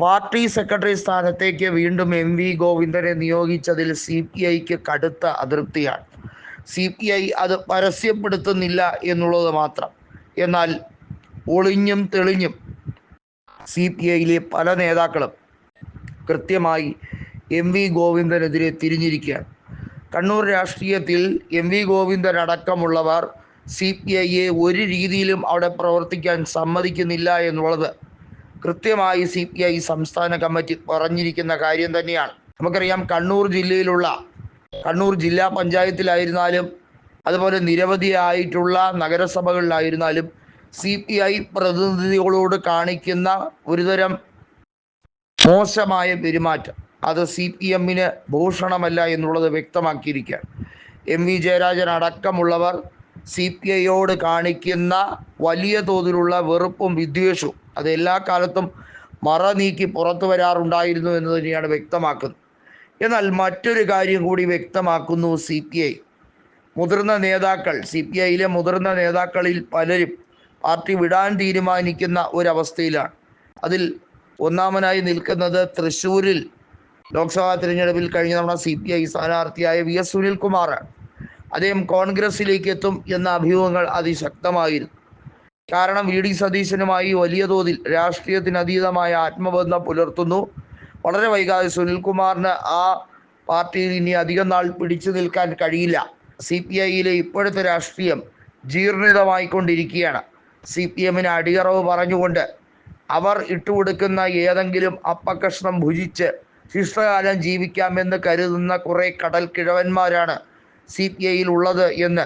Party secretary സ്ഥാനത്തേക്ക് വീണ്ടും V ഗോവിന്ദനെ നിയോഗിച്ചതിൽ ഐക്ക് കടുത്ത അതൃപ്തിയാണ്. ഐ അത് പരസ്യപ്പെടുത്തുന്നില്ല എന്നുള്ളത് മാത്രം. എന്നാൽ ഒളിഞ്ഞും തെളിഞ്ഞും ഐയിലെ പല നേതാക്കളും കൃത്യമായി വി ഗോവിന്ദനെതിരെ തിരിഞ്ഞിരിക്കുകയാണ്. കണ്ണൂർ രാഷ്ട്രീയത്തിൽ വി ഗോവിന്ദൻ അടക്കമുള്ളവർ ഐയെ ഒരു രീതിയിലും അവിടെ പ്രവർത്തിക്കാൻ സമ്മതിക്കുന്നില്ല എന്നുള്ളത് കൃത്യമായി ഐ സംസ്ഥാന കമ്മിറ്റി പറഞ്ഞിരിക്കുന്ന കാര്യം തന്നെയാണ്. നമുക്കറിയാം, കണ്ണൂർ ജില്ലാ പഞ്ചായത്തിലായിരുന്നാലും അതുപോലെ നിരവധിയായിട്ടുള്ള നഗരസഭകളിലായിരുന്നാലും ഐ പ്രതിനിധികളോട് കാണിക്കുന്ന ഒരുതരം മോശമായ പെരുമാറ്റം അത് എമ്മിന് ഭൂഷണമല്ല എന്നുള്ളത് വ്യക്തമാക്കിയിരിക്കുകയാണ്. വി ജയരാജൻ അടക്കമുള്ളവർ ഐയോട് കാണിക്കുന്ന വലിയ തോതിലുള്ള വെറുപ്പും വിദ്വേഷവും അത് എല്ലാ കാലത്തും മറ നീക്കി പുറത്തു വരാറുണ്ടായിരുന്നു എന്ന് തന്നെയാണ് വ്യക്തമാക്കുന്നത്. എന്നാൽ മറ്റൊരു കാര്യം കൂടി വ്യക്തമാക്കുന്നു ഐ മുതിർന്ന നേതാക്കൾ, ഐയിലെ മുതിർന്ന നേതാക്കളിൽ പലരും പാർട്ടി വിടാൻ തീരുമാനിക്കുന്ന ഒരവസ്ഥയിലാണ്. അതിൽ ഒന്നാമനായി നിൽക്കുന്നത് തൃശ്ശൂരിൽ ലോക്സഭാ തിരഞ്ഞെടുപ്പിൽ കഴിഞ്ഞ തവണ ഐ സ്ഥാനാർത്ഥിയായ VS സുനിൽകുമാറാണ്. അദ്ദേഹം കോൺഗ്രസിലേക്ക് എത്തും എന്ന അഭ്യൂഹങ്ങൾ അതിശക്തമായിരുന്നു. കാരണം VD സതീശനുമായി വലിയ തോതിൽ രാഷ്ട്രീയത്തിനതീതമായ ആത്മബന്ധം പുലർത്തുന്നു. വളരെ വൈകാതെ സുനിൽകുമാറിന് ആ പാർട്ടിയിൽ ഇനി അധികം നാൾ പിടിച്ചു നിൽക്കാൻ കഴിയില്ല. ഐയിലെ ഇപ്പോഴത്തെ രാഷ്ട്രീയം ജീർണിതമായിക്കൊണ്ടിരിക്കുകയാണ്. എമ്മിന് അടിയറവ് പറഞ്ഞുകൊണ്ട് അവർ ഇട്ടുകൊടുക്കുന്ന ഏതെങ്കിലും അപ്പക്കഷ്ണം ഭുജിച്ച് ശിഷ്ടകാലം ജീവിക്കാമെന്ന് കരുതുന്ന കുറേ കടൽ കിഴവന്മാരാണ് ഐയിൽ ഉള്ളത് എന്ന്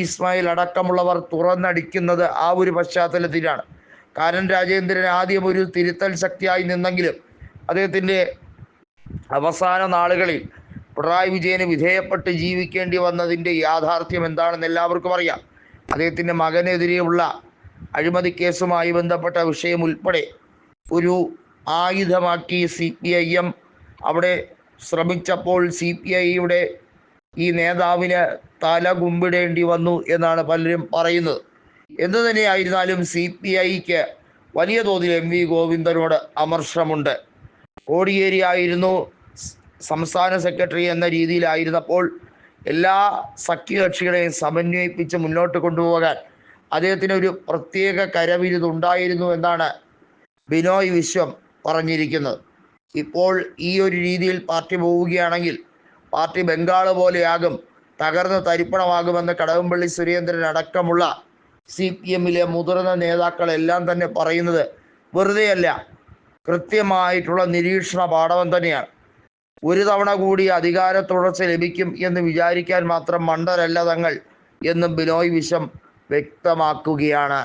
ഇസ്മായിൽ അടക്കമുള്ളവർ തുറന്നടിക്കുന്നത് ആ ഒരു പശ്ചാത്തലത്തിലാണ്. കാനൻ രാജേന്ദ്രൻ ആദ്യം ഒരു തിരുത്തൽ ശക്തിയായി നിന്നെങ്കിലും അദ്ദേഹത്തിൻ്റെ അവസാന നാളുകളിൽ പിണറായി വിജയന് വിധേയപ്പെട്ട് ജീവിക്കേണ്ടി വന്നതിൻ്റെ യാഥാർത്ഥ്യം എന്താണെന്ന് എല്ലാവർക്കും അറിയാം. അദ്ദേഹത്തിൻ്റെ മകനെതിരെയുള്ള അഴിമതി കേസുമായി ബന്ധപ്പെട്ട വിഷയം ഉൾപ്പെടെ ഒരു ആയുധമാക്കി CPIM അവിടെ ശ്രമിച്ചപ്പോൾ ഐയുടെ ഈ നേതാവിന് തല കുമ്പിടേണ്ടി വന്നു എന്നാണ് പലരും പറയുന്നത്. എന്തു തന്നെയായിരുന്നാലും ഐക്ക് വലിയ തോതിൽ വി ഗോവിന്ദനോട് അമർഷമുണ്ട്. കോടിയേരിയായിരുന്നു സംസ്ഥാന സെക്രട്ടറി എന്ന രീതിയിലായിരുന്നപ്പോൾ എല്ലാ സഖ്യകക്ഷികളെയും സമന്വയിപ്പിച്ച് മുന്നോട്ട് കൊണ്ടുപോകാൻ അദ്ദേഹത്തിന് ഒരു പ്രത്യേക കരവിരുതുണ്ടായിരുന്നു എന്നാണ് ബിനോയ് വിശ്വം പറഞ്ഞിരിക്കുന്നത്. ഇപ്പോൾ ഈ ഒരു രീതിയിൽ പാർട്ടി പോവുകയാണെങ്കിൽ പാർട്ടി ബംഗാൾ പോലെയാകും, തകർന്ന് തരിപ്പണമാകുമെന്ന് കടകംപള്ളി സുരേന്ദ്രൻ അടക്കമുള്ള CPMലെ മുതിർന്ന നേതാക്കളെല്ലാം തന്നെ പറയുന്നത് വെറുതെയല്ല, കൃത്യമായിട്ടുള്ള നിരീക്ഷണ പാഠവം തന്നെയാണ്. ഒരു തവണ കൂടി അധികാര തുടർച്ച ലഭിക്കും എന്ന് വിചാരിക്കാൻ മാത്രം മണ്ടരല്ല തങ്ങൾ എന്നും ബിനോയ് വിശ്വം വ്യക്തമാക്കുകയാണ്.